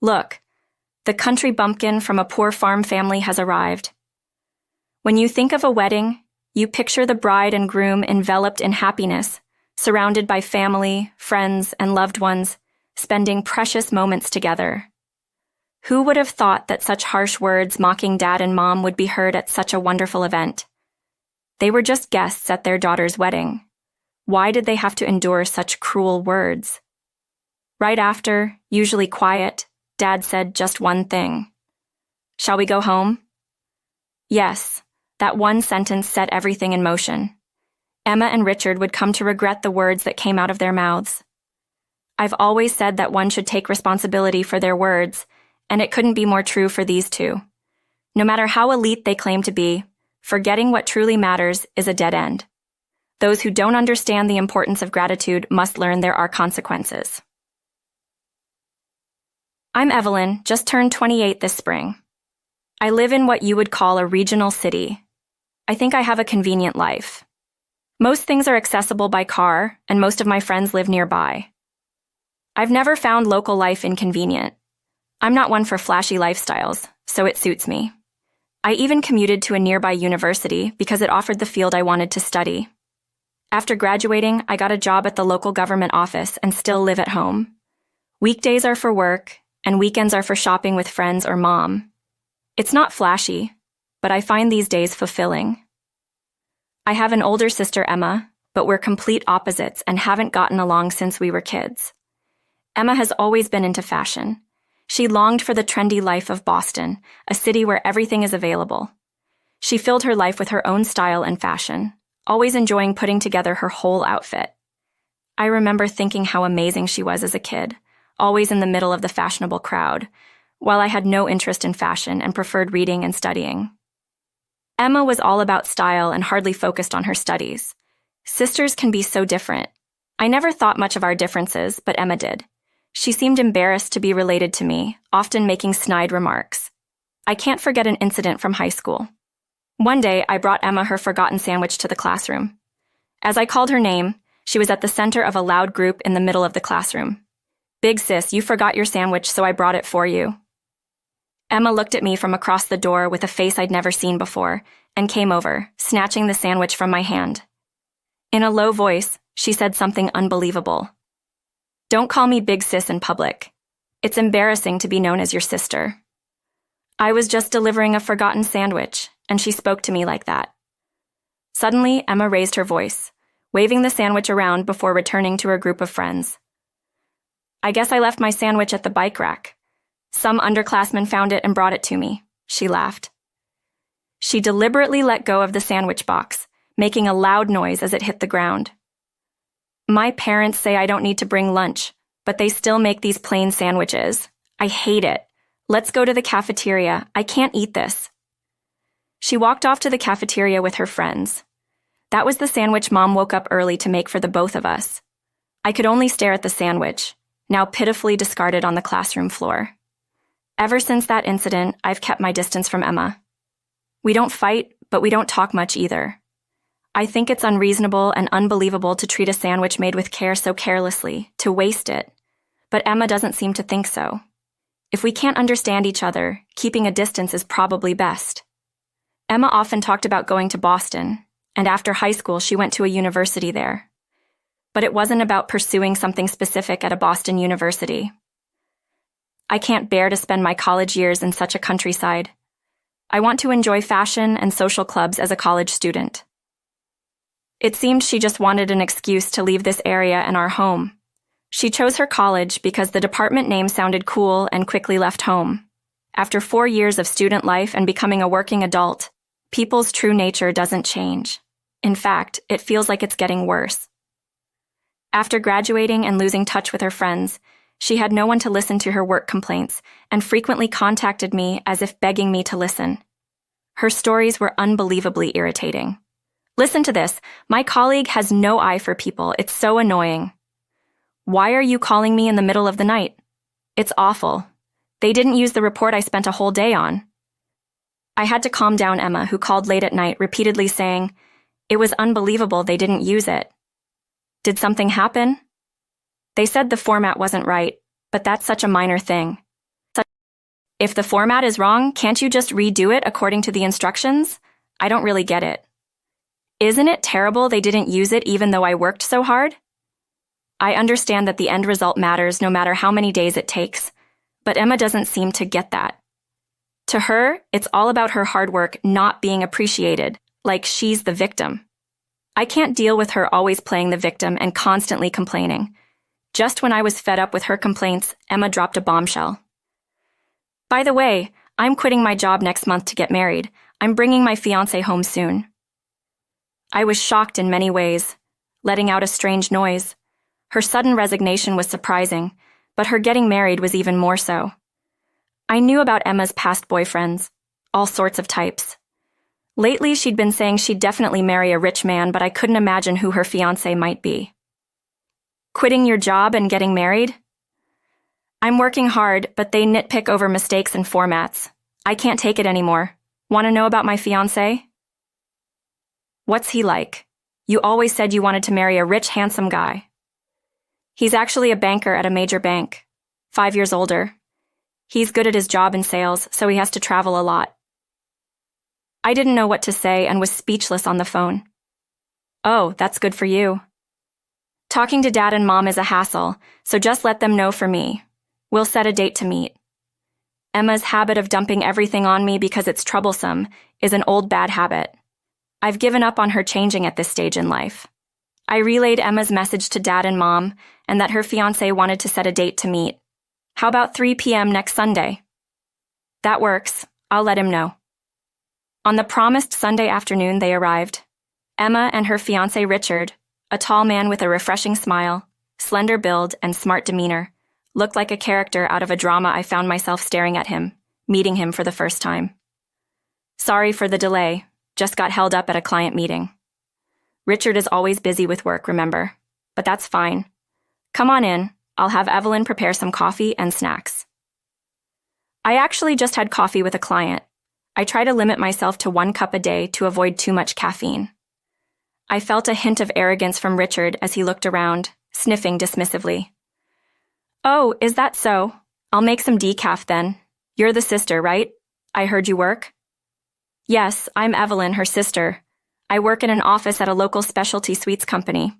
Look, the country bumpkin from a poor farm family has arrived. When you think of a wedding, you picture the bride and groom enveloped in happiness, surrounded by family, friends, and loved ones, spending precious moments together. Who would have thought that such harsh words mocking Dad and Mom would be heard at such a wonderful event? They were just guests at their daughter's wedding. Why did they have to endure such cruel words? Right after, usually quiet, Dad said just one thing. "Shall we go home?" Yes, that one sentence set everything in motion. Emma and Richard would come to regret the words that came out of their mouths. I've always said that one should take responsibility for their words, and it couldn't be more true for these two. No matter how elite they claim to be, forgetting what truly matters is a dead end. Those who don't understand the importance of gratitude must learn there are consequences. I'm Evelyn, just turned 28 this spring. I live in what you would call a regional city. I think I have a convenient life. Most things are accessible by car, and most of my friends live nearby. I've never found local life inconvenient. I'm not one for flashy lifestyles, so it suits me. I even commuted to a nearby university because it offered the field I wanted to study. After graduating, I got a job at the local government office and still live at home. Weekdays are for work, and weekends are for shopping with friends or Mom. It's not flashy, but I find these days fulfilling. I have an older sister, Emma, but we're complete opposites and haven't gotten along since we were kids. Emma has always been into fashion. She longed for the trendy life of Boston, a city where everything is available. She filled her life with her own style and fashion, always enjoying putting together her whole outfit. I remember thinking how amazing she was as a kid, always in the middle of the fashionable crowd, while I had no interest in fashion and preferred reading and studying. Emma was all about style and hardly focused on her studies. Sisters can be so different. I never thought much of our differences, but Emma did. She seemed embarrassed to be related to me, often making snide remarks. I can't forget an incident from high school. One day, I brought Emma her forgotten sandwich to the classroom. As I called her name, she was at the center of a loud group in the middle of the classroom. "Big sis, you forgot your sandwich, so I brought it for you." Emma looked at me from across the door with a face I'd never seen before, and came over, snatching the sandwich from my hand. In a low voice, she said something unbelievable. "Don't call me big sis in public. It's embarrassing to be known as your sister." I was just delivering a forgotten sandwich, and she spoke to me like that. Suddenly, Emma raised her voice, waving the sandwich around before returning to her group of friends. "I guess I left my sandwich at the bike rack. Some underclassman found it and brought it to me," she laughed. She deliberately let go of the sandwich box, making a loud noise as it hit the ground. My parents say I don't need to bring lunch, but they still make these plain sandwiches. I hate it. Let's go to the cafeteria. I can't eat this. She walked off to the cafeteria with her friends. That was the sandwich Mom woke up early to make for the both of us. I could only stare at the sandwich, now pitifully discarded on the classroom floor. Ever since that incident, I've kept my distance from Emma. We don't fight, but we don't talk much either. I think it's unreasonable and unbelievable to treat a sandwich made with care so carelessly, to waste it. But Emma doesn't seem to think so. If we can't understand each other, keeping a distance is probably best. Emma often talked about going to Boston, and after high school she went to a university there. But it wasn't about pursuing something specific at a Boston university. I can't bear to spend my college years in such a countryside. I want to enjoy fashion and social clubs as a college student. It seemed she just wanted an excuse to leave this area and our home. She chose her college because the department name sounded cool and quickly left home. After 4 years of student life and becoming a working adult, people's true nature doesn't change. In fact, it feels like it's getting worse. After graduating and losing touch with her friends, she had no one to listen to her work complaints and frequently contacted me as if begging me to listen. Her stories were unbelievably irritating. "Listen to this. My colleague has no eye for people. It's so annoying. Why are you calling me in the middle of the night? It's awful. They didn't use the report I spent a whole day on." I had to calm down Emma, who called late at night, repeatedly saying, "It was unbelievable they didn't use it." "Did something happen?" They said the format wasn't right, but that's such a minor thing. If the format is wrong, can't you just redo it according to the instructions? I don't really get it. Isn't it terrible they didn't use it even though I worked so hard? I understand that the end result matters no matter how many days it takes, but Emma doesn't seem to get that. To her, it's all about her hard work not being appreciated, like she's the victim. I can't deal with her always playing the victim and constantly complaining. Just when I was fed up with her complaints, Emma dropped a bombshell. By the way, I'm quitting my job next month to get married. I'm bringing my fiancé home soon. I was shocked in many ways, letting out a strange noise. Her sudden resignation was surprising, but her getting married was even more so. I knew about Emma's past boyfriends, all sorts of types. Lately, she'd been saying she'd definitely marry a rich man, but I couldn't imagine who her fiancé might be. Quitting your job and getting married? I'm working hard, but they nitpick over mistakes and formats. I can't take it anymore. Want to know about my fiancé? What's he like? You always said you wanted to marry a rich, handsome guy. He's actually a banker at a major bank, 5 years older. He's good at his job in sales, so he has to travel a lot. I didn't know what to say and was speechless on the phone. Oh, that's good for you. Talking to Dad and Mom is a hassle, so just let them know for me. We'll set a date to meet. Emma's habit of dumping everything on me because it's troublesome is an old bad habit. I've given up on her changing at this stage in life. I relayed Emma's message to Dad and Mom and that her fiancé wanted to set a date to meet. How about 3 p.m. next Sunday? That works. I'll let him know. On the promised Sunday afternoon, they arrived. Emma and her fiancé Richard, a tall man with a refreshing smile, slender build, and smart demeanor, looked like a character out of a drama. I found myself staring at him, meeting him for the first time. Sorry for the delay. Just got held up at a client meeting. Richard is always busy with work, remember? But that's fine. Come on in. I'll have Evelyn prepare some coffee and snacks. I actually just had coffee with a client. I try to limit myself to 1 cup a day to avoid too much caffeine. I felt a hint of arrogance from Richard as he looked around, sniffing dismissively. Oh, is that so? I'll make some decaf then. You're the sister, right? I heard you work? Yes, I'm Evelyn, her sister. I work in an office at a local specialty sweets company.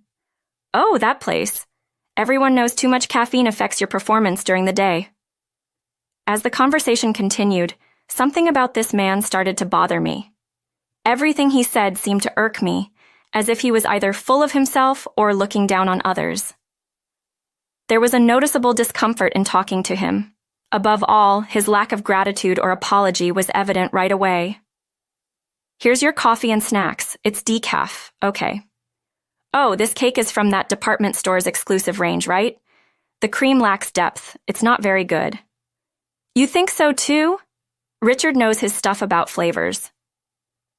Oh, that place. Everyone knows too much caffeine affects your performance during the day. As the conversation continued, something about this man started to bother me. Everything he said seemed to irk me, as if he was either full of himself or looking down on others. There was a noticeable discomfort in talking to him. Above all, his lack of gratitude or apology was evident right away. Here's your coffee and snacks. It's decaf. Okay. Oh, this cake is from that department store's exclusive range, right? The cream lacks depth. It's not very good. You think so too? Richard knows his stuff about flavors.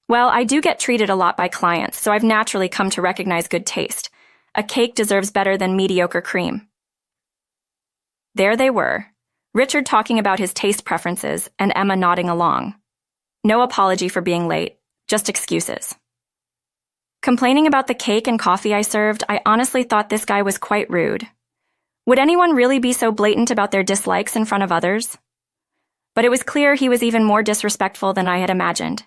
Well, I do get treated a lot by clients, so I've naturally come to recognize good taste. A cake deserves better than mediocre cream. There they were, Richard talking about his taste preferences and Emma nodding along. No apology for being late. Just excuses. Complaining about the cake and coffee I served, I honestly thought this guy was quite rude. Would anyone really be so blatant about their dislikes in front of others? But it was clear he was even more disrespectful than I had imagined.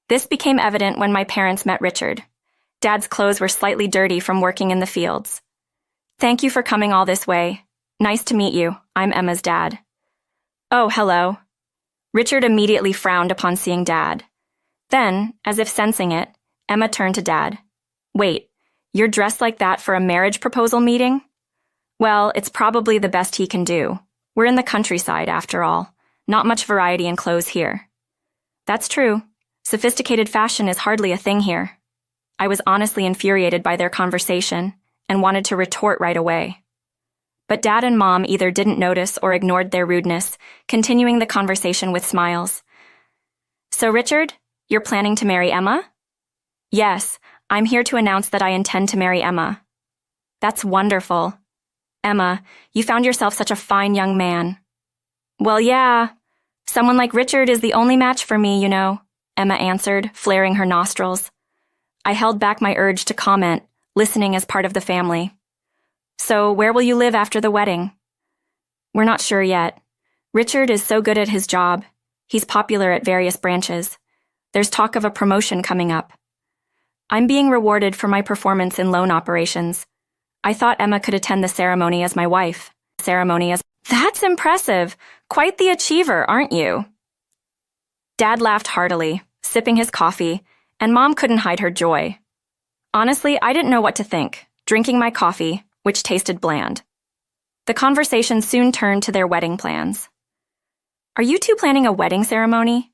This became evident when my parents met Richard. Dad's clothes were slightly dirty from working in the fields. Thank you for coming all this way. Nice to meet you. I'm Emma's dad. Oh, hello. Richard immediately frowned upon seeing Dad. Then, as if sensing it, Emma turned to Dad. Wait, you're dressed like that for a marriage proposal meeting? Well, it's probably the best he can do. We're in the countryside, after all. Not much variety in clothes here. That's true. Sophisticated fashion is hardly a thing here. I was honestly infuriated by their conversation and wanted to retort right away. But Dad and Mom either didn't notice or ignored their rudeness, continuing the conversation with smiles. So, Richard, you're planning to marry Emma? Yes, I'm here to announce that I intend to marry Emma. That's wonderful. Emma, you found yourself such a fine young man. Well, yeah. Someone like Richard is the only match for me, you know, Emma answered, flaring her nostrils. I held back my urge to comment, listening as part of the family. So, where will you live after the wedding? We're not sure yet. Richard is so good at his job. He's popular at various branches. There's talk of a promotion coming up. I'm being rewarded for my performance in loan operations. I thought Emma could attend the ceremony as my wife. That's impressive. Quite the achiever, aren't you? Dad laughed heartily, sipping his coffee, and Mom couldn't hide her joy. Honestly, I didn't know what to think, drinking my coffee, which tasted bland. The conversation soon turned to their wedding plans. Are you two planning a wedding ceremony?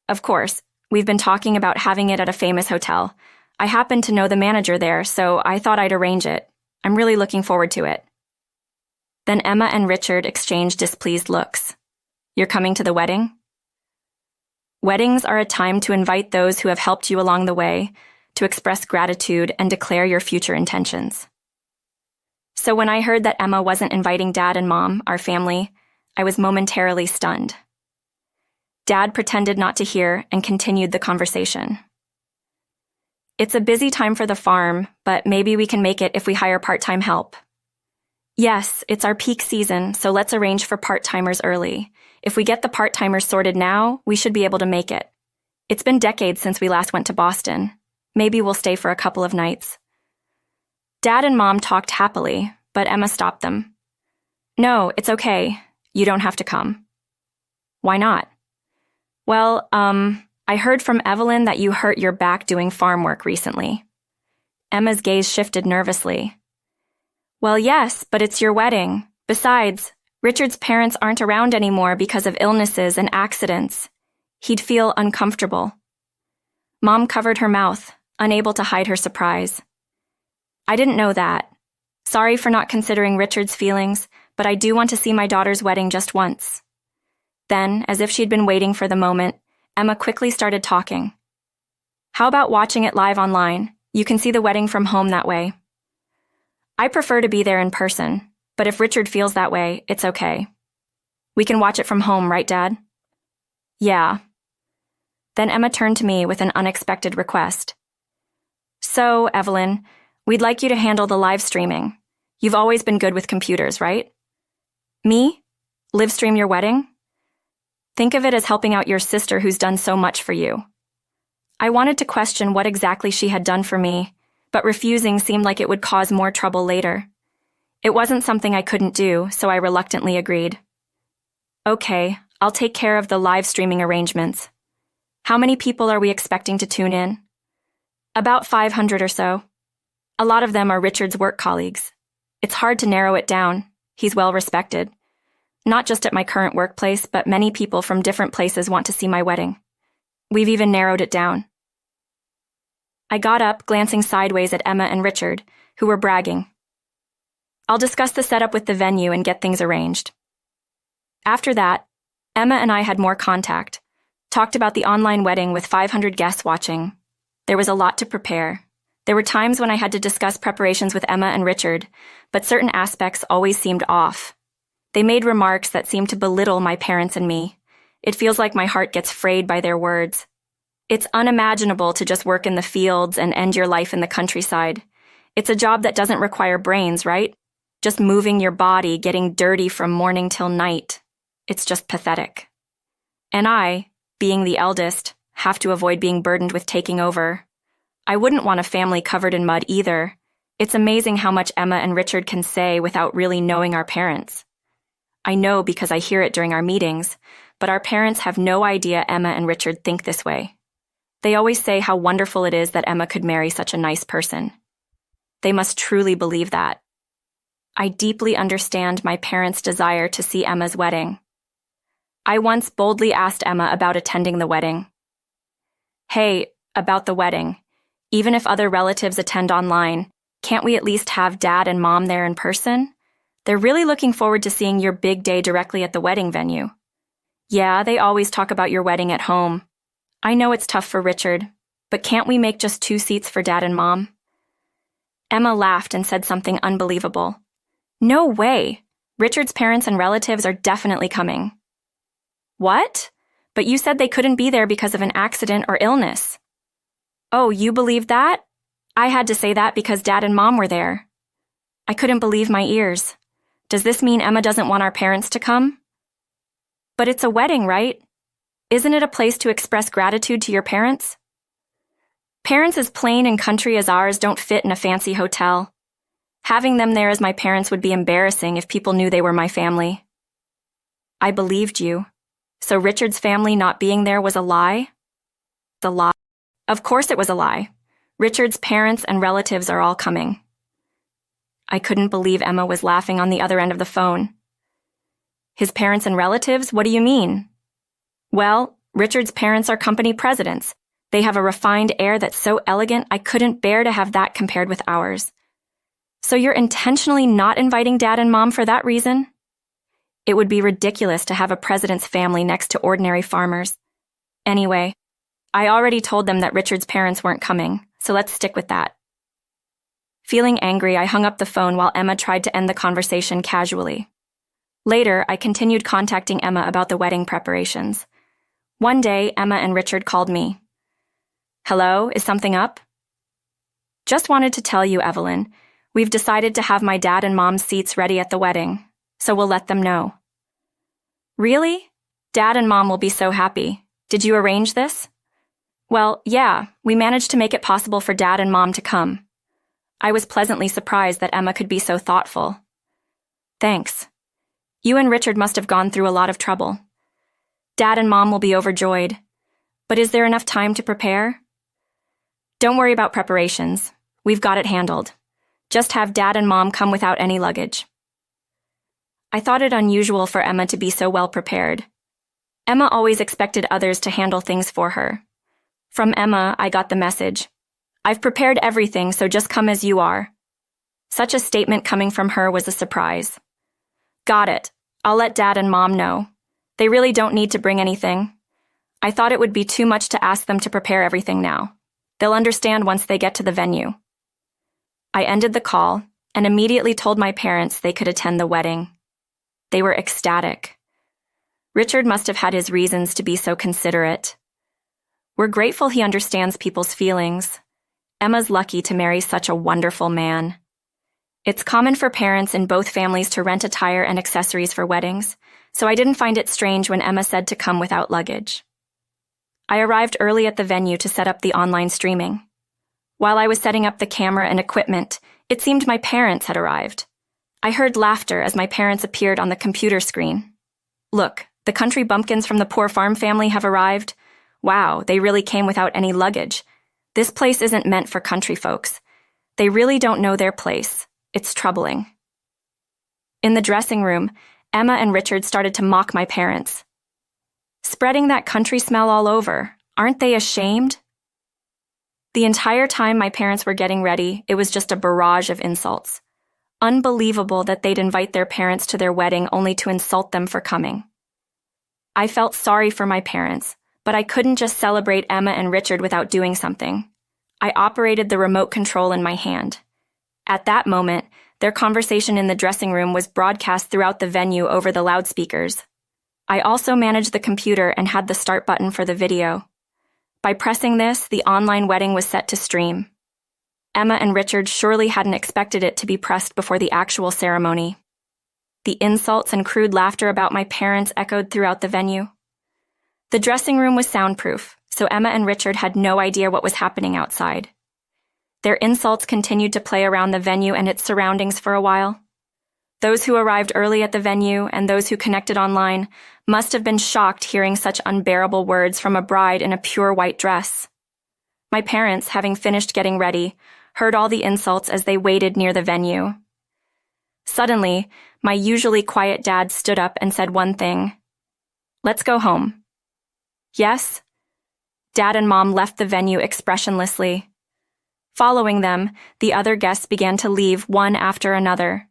Of course, we've been talking about having it at a famous hotel. I happen to know the manager there, so I thought I'd arrange it. I'm really looking forward to it. Then Emma and Richard exchanged displeased looks. You're coming to the wedding? Weddings are a time to invite those who have helped you along the way, to express gratitude and declare your future intentions. So when I heard that Emma wasn't inviting Dad and Mom, our family, I was momentarily stunned. Dad pretended not to hear and continued the conversation. It's a busy time for the farm, but maybe we can make it if we hire part-time help. Yes, it's our peak season, so let's arrange for part-timers early. If we get the part-timers sorted now, we should be able to make it. It's been decades since we last went to Boston. Maybe we'll stay for a couple of nights. Dad and Mom talked happily, but Emma stopped them. No, it's okay. You don't have to come. Why not? Well, I heard from Evelyn that you hurt your back doing farm work recently. Emma's gaze shifted nervously. Well, yes, but it's your wedding. Besides, Richard's parents aren't around anymore because of illnesses and accidents. He'd feel uncomfortable. Mom covered her mouth, unable to hide her surprise. I didn't know that. Sorry for not considering Richard's feelings, but I do want to see my daughter's wedding just once. Then, as if she'd been waiting for the moment, Emma quickly started talking. How about watching it live online? You can see the wedding from home that way. I prefer to be there in person, but if Richard feels that way, it's okay. We can watch it from home, right, Dad? Yeah. Then Emma turned to me with an unexpected request. So, Evelyn, we'd like you to handle the live streaming. You've always been good with computers, right? Me? Live stream your wedding? Think of it as helping out your sister who's done so much for you. I wanted to question what exactly she had done for me, but refusing seemed like it would cause more trouble later. It wasn't something I couldn't do, so I reluctantly agreed. Okay, I'll take care of the live streaming arrangements. How many people are we expecting to tune in? About 500 or so. A lot of them are Richard's work colleagues. It's hard to narrow it down. He's well respected. Not just at my current workplace, but many people from different places want to see my wedding. We've even narrowed it down. I got up, glancing sideways at Emma and Richard, who were bragging. I'll discuss the setup with the venue and get things arranged. After that, Emma and I had more contact, talked about the online wedding with 500 guests watching. There was a lot to prepare. There were times when I had to discuss preparations with Emma and Richard, but certain aspects always seemed off. They made remarks that seemed to belittle my parents and me. It feels like my heart gets frayed by their words. It's unimaginable to just work in the fields and end your life in the countryside. It's a job that doesn't require brains, right? Just moving your body, getting dirty from morning till night. It's just pathetic. And I, being the eldest, have to avoid being burdened with taking over. I wouldn't want a family covered in mud either. It's amazing how much Emma and Richard can say without really knowing our parents. I know because I hear it during our meetings, but our parents have no idea Emma and Richard think this way. They always say how wonderful it is that Emma could marry such a nice person. They must truly believe that. I deeply understand my parents' desire to see Emma's wedding. I once boldly asked Emma about attending the wedding. Hey, about the wedding. Even if other relatives attend online, can't we at least have Dad and Mom there in person? They're really looking forward to seeing your big day directly at the wedding venue. Yeah, they always talk about your wedding at home. I know it's tough for Richard, but can't we make just 2 seats for Dad and Mom? Emma laughed and said something unbelievable. No way! Richard's parents and relatives are definitely coming. What? But you said they couldn't be there because of an accident or illness. Oh, you believe that? I had to say that because Dad and Mom were there. I couldn't believe my ears. Does this mean Emma doesn't want our parents to come? But it's a wedding, right? Isn't it a place to express gratitude to your parents? Parents as plain and country as ours don't fit in a fancy hotel. Having them there as my parents would be embarrassing if people knew they were my family. I believed you. So Richard's family not being there was a lie? The lie. Of course it was a lie. Richard's parents and relatives are all coming. I couldn't believe Emma was laughing on the other end of the phone. His parents and relatives? What do you mean? Well, Richard's parents are company presidents. They have a refined air that's so elegant I couldn't bear to have that compared with ours. So you're intentionally not inviting Dad and Mom for that reason? It would be ridiculous to have a president's family next to ordinary farmers. Anyway, I already told them that Richard's parents weren't coming, so let's stick with that. Feeling angry, I hung up the phone while Emma tried to end the conversation casually. Later, I continued contacting Emma about the wedding preparations. One day, Emma and Richard called me. Hello, is something up? Just wanted to tell you, Evelyn, we've decided to have my dad and mom's seats ready at the wedding, so we'll let them know. Really? Dad and Mom will be so happy. Did you arrange this? Well, yeah, we managed to make it possible for Dad and Mom to come. I was pleasantly surprised that Emma could be so thoughtful. Thanks. You and Richard must have gone through a lot of trouble. Dad and Mom will be overjoyed. But is there enough time to prepare? Don't worry about preparations. We've got it handled. Just have Dad and Mom come without any luggage. I thought it unusual for Emma to be so well prepared. Emma always expected others to handle things for her. From Emma, I got the message. I've prepared everything, so just come as you are. Such a statement coming from her was a surprise. Got it. I'll let Dad and Mom know. They really don't need to bring anything. I thought it would be too much to ask them to prepare everything now. They'll understand once they get to the venue. I ended the call and immediately told my parents they could attend the wedding. They were ecstatic. Richard must have had his reasons to be so considerate. We're grateful he understands people's feelings. Emma's lucky to marry such a wonderful man. It's common for parents in both families to rent attire and accessories for weddings, so I didn't find it strange when Emma said to come without luggage. I arrived early at the venue to set up the online streaming. While I was setting up the camera and equipment, it seemed my parents had arrived. I heard laughter as my parents appeared on the computer screen. Look, the country bumpkins from the poor farm family have arrived. Wow, they really came without any luggage. This place isn't meant for country folks. They really don't know their place. It's troubling. In the dressing room, Emma and Richard started to mock my parents. Spreading that country smell all over. Aren't they ashamed? The entire time my parents were getting ready, it was just a barrage of insults. Unbelievable that they'd invite their parents to their wedding only to insult them for coming. I felt sorry for my parents, but I couldn't just celebrate Emma and Richard without doing something. I operated the remote control in my hand. At that moment, their conversation in the dressing room was broadcast throughout the venue over the loudspeakers. I also managed the computer and had the start button for the video. By pressing this, the online wedding was set to stream. Emma and Richard surely hadn't expected it to be pressed before the actual ceremony. The insults and crude laughter about my parents echoed throughout the venue. The dressing room was soundproof, so Emma and Richard had no idea what was happening outside. Their insults continued to play around the venue and its surroundings for a while. Those who arrived early at the venue and those who connected online must have been shocked hearing such unbearable words from a bride in a pure white dress. My parents, having finished getting ready, heard all the insults as they waited near the venue. Suddenly, my usually quiet dad stood up and said one thing. Let's go home. Yes? Dad and Mom left the venue expressionlessly. Following them, the other guests began to leave one after another.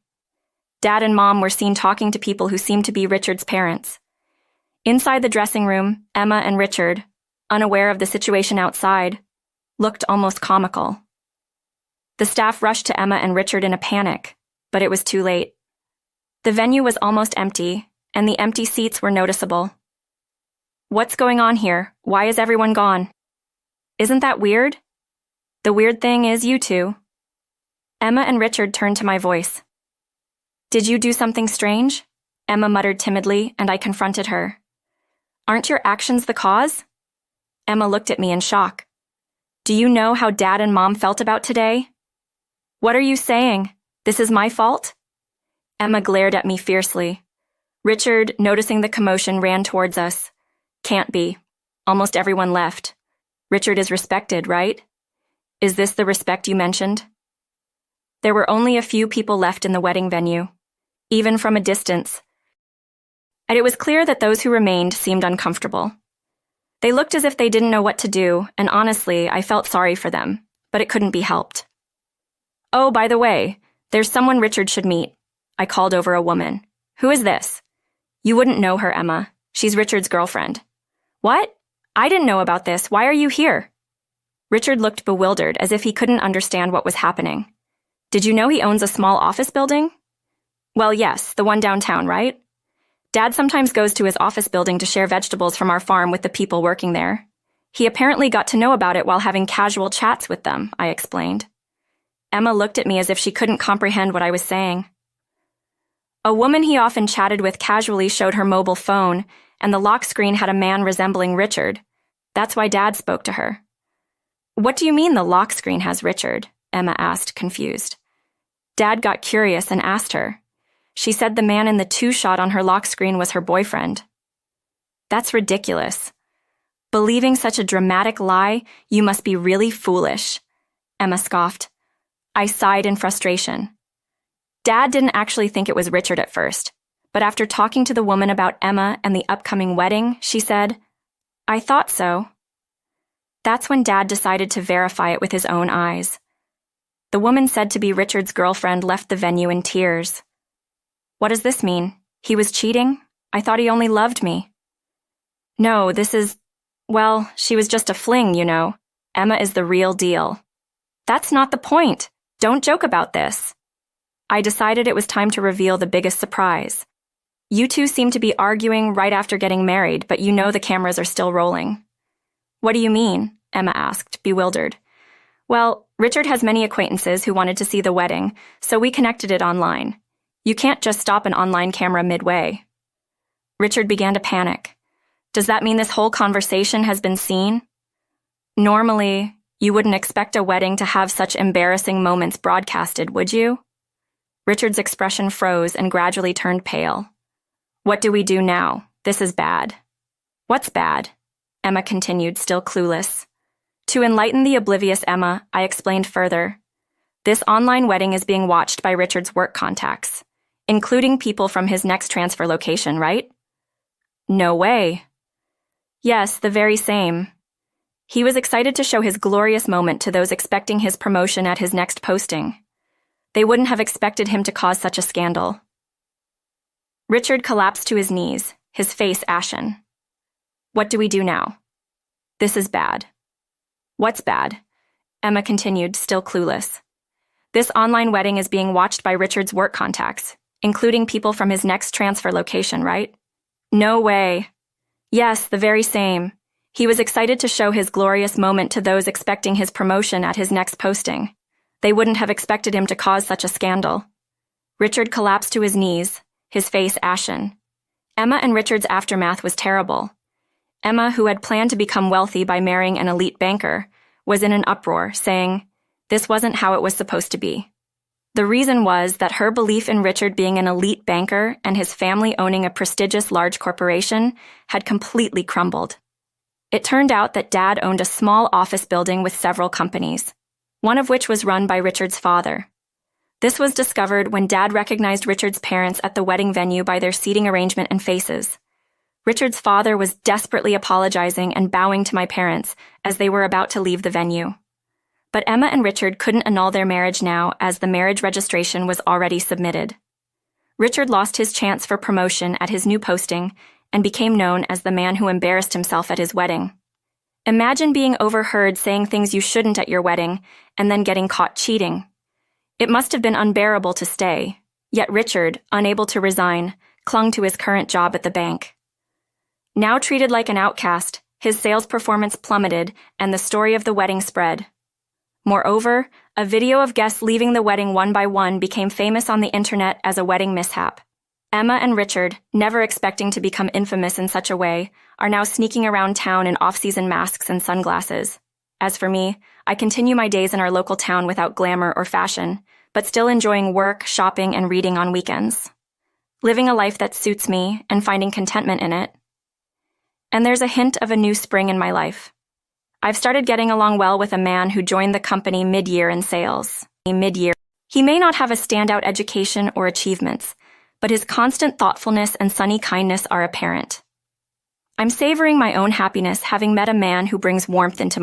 Dad and Mom were seen talking to people who seemed to be Richard's parents. Inside the dressing room, Emma and Richard, unaware of the situation outside, looked almost comical. The staff rushed to Emma and Richard in a panic, but it was too late. The venue was almost empty, and the empty seats were noticeable. What's going on here? Why is everyone gone? Isn't that weird? The weird thing is you two. Emma and Richard turned to my voice. Did you do something strange? Emma muttered timidly, and I confronted her. Aren't your actions the cause? Emma looked at me in shock. Do you know how Dad and Mom felt about today? What are you saying? This is my fault? Emma glared at me fiercely. Richard, noticing the commotion, ran towards us. Can't be. Almost everyone left. Richard is respected, right? Is this the respect you mentioned? There were only a few people left in the wedding venue, even from a distance, and it was clear that those who remained seemed uncomfortable. They looked as if they didn't know what to do, and honestly, I felt sorry for them, but it couldn't be helped. Oh, by the way, there's someone Richard should meet. I called over a woman. Who is this? You wouldn't know her, Emma. She's Richard's girlfriend. What? I didn't know about this. Why are you here? Richard looked bewildered, as if he couldn't understand what was happening. Did you know he owns a small office building? Well, yes, the one downtown, right? Dad sometimes goes to his office building to share vegetables from our farm with the people working there. He apparently got to know about it while having casual chats with them, I explained. Emma looked at me as if she couldn't comprehend what I was saying. A woman he often chatted with casually showed her mobile phone, and the lock screen had a man resembling Richard. That's why Dad spoke to her. What do you mean the lock screen has Richard? Emma asked, confused. Dad got curious and asked her. She said the man in the two-shot on her lock screen was her boyfriend. That's ridiculous. Believing such a dramatic lie, you must be really foolish, Emma scoffed. I sighed in frustration. Dad didn't actually think it was Richard at first, but after talking to the woman about Emma and the upcoming wedding, she said, I thought so. That's when Dad decided to verify it with his own eyes. The woman said to be Richard's girlfriend left the venue in tears. What does this mean? He was cheating? I thought he only loved me. No, well, she was just a fling, you know. Emma is the real deal. That's not the point. Don't joke about this. I decided it was time to reveal the biggest surprise. You two seem to be arguing right after getting married, but you know the cameras are still rolling. What do you mean? Emma asked, bewildered. Well, Richard has many acquaintances who wanted to see the wedding, so we connected it online. You can't just stop an online camera midway. Richard began to panic. Does that mean this whole conversation has been seen? Normally, you wouldn't expect a wedding to have such embarrassing moments broadcasted, would you? Richard's expression froze and gradually turned pale. What do we do now? This is bad. What's bad? Emma continued, still clueless. To enlighten the oblivious Emma, I explained further. This online wedding is being watched by Richard's work contacts, including people from his next transfer location, right? No way. Yes, the very same. He was excited to show his glorious moment to those expecting his promotion at his next posting. They wouldn't have expected him to cause such a scandal. Richard collapsed to his knees, his face ashen. What do we do now? This is bad. What's bad? Emma continued, still clueless. This online wedding is being watched by Richard's work contacts, including people from his next transfer location, right? No way. Yes, the very same. He was excited to show his glorious moment to those expecting his promotion at his next posting. They wouldn't have expected him to cause such a scandal. Richard collapsed to his knees, his face ashen. Emma and Richard's aftermath was terrible. Emma, who had planned to become wealthy by marrying an elite banker, was in an uproar, saying, this wasn't how it was supposed to be. The reason was that her belief in Richard being an elite banker and his family owning a prestigious large corporation had completely crumbled. It turned out that Dad owned a small office building with several companies, one of which was run by Richard's father. This was discovered when Dad recognized Richard's parents at the wedding venue by their seating arrangement and faces. Richard's father was desperately apologizing and bowing to my parents as they were about to leave the venue. But Emma and Richard couldn't annul their marriage now as the marriage registration was already submitted. Richard lost his chance for promotion at his new posting and became known as the man who embarrassed himself at his wedding. Imagine being overheard saying things you shouldn't at your wedding and then getting caught cheating. It must have been unbearable to stay, yet Richard, unable to resign, clung to his current job at the bank. Now treated like an outcast, his sales performance plummeted and the story of the wedding spread. Moreover, a video of guests leaving the wedding one by one became famous on the internet as a wedding mishap. Emma and Richard, never expecting to become infamous in such a way, are now sneaking around town in off-season masks and sunglasses. As for me, I continue my days in our local town without glamour or fashion, but still enjoying work, shopping, and reading on weekends. Living a life that suits me and finding contentment in it. And there's a hint of a new spring in my life. I've started getting along well with a man who joined the company mid-year in sales. He may not have a standout education or achievements, but his constant thoughtfulness and sunny kindness are apparent. I'm savoring my own happiness having met a man who brings warmth into my